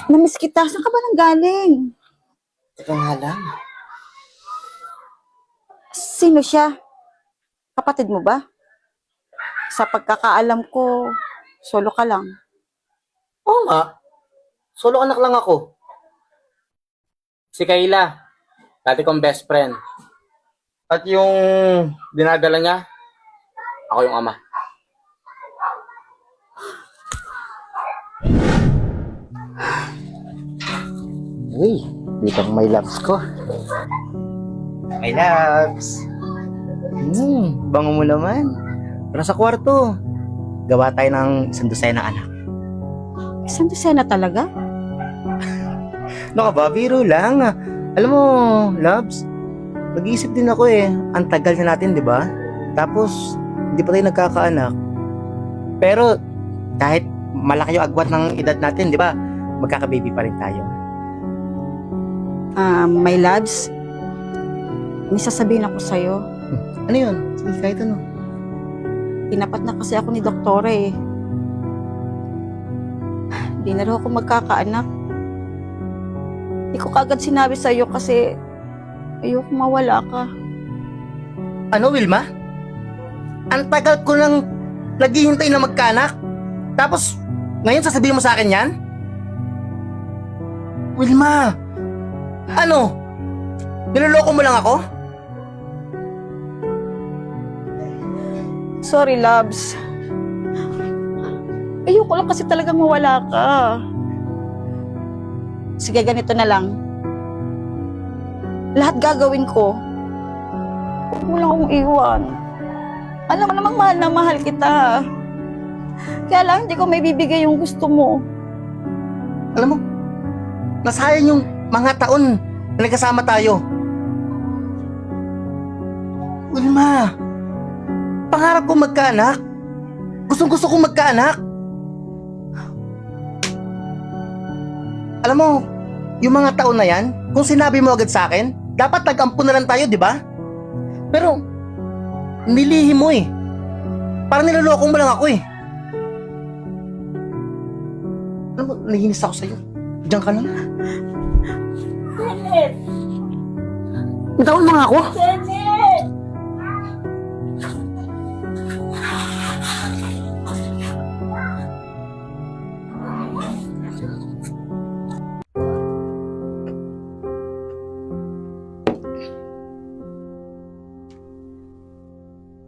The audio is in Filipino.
Namiss kita. Saan ka ba nang galing? Teka nga lang. Sino siya? Kapatid mo ba? Sa pagkakaalam ko, solo ka lang. Oo nga. Solo anak lang ako. Si Kayla. Dati kong best friend. At yung dinadala niya, ako yung ama. Uy, dito ang my loves ko. My loves. Bango mo naman. Tara sa kwarto. Gawa tayo ng isang dosena anak. Isang dosena talaga? Ano ka ba? Biro lang. Alam mo, loves, nag-iisip din ako eh. Ang tagal na natin, di ba? Tapos, hindi pa tayo nagkakaanak. Pero, kahit malaki yung agwat ng edad natin, di ba? Magkaka-baby pa rin tayo. My loves, may sasabihin ako sa'yo. Ano yun? Sige, kahit ano. Tinapat na kasi ako ni doktora eh. Hindi na raw ako magkakaanak. Hindi ko kagad sinabi sa'yo kasi ayoko mawala ka. Ano, Wilma? Ang tagal ko nang naghihintay na magkaanak. Tapos, ngayon sasabihin mo sa akin yan? Wilma! Ano? Niloloko mo lang ako? Sorry, loves. Ayoko lang kasi talagang mawala ka. Sige, ganito na lang. Lahat gagawin ko. Huwag mo lang akong iwan. Alam mo namang mahal na mahal kita. Kaya lang, hindi ko may bibigay yung gusto mo. Alam mo, nasayang yung mga taon na nagkasama tayo. Wilma, pangarap ko magkaanak. Gustong gusto kong magkaanak. Alam mo, yung mga taon na yan, kung sinabi mo agad sa akin, dapat nag-ampo na lang tayo, di ba? Pero, nilihim mo eh. Parang niloloko mo lang ako eh. Alam mo, nahinis ako sa'yo. Diyan ka lang. Bitawan mo nga ako. Jenny!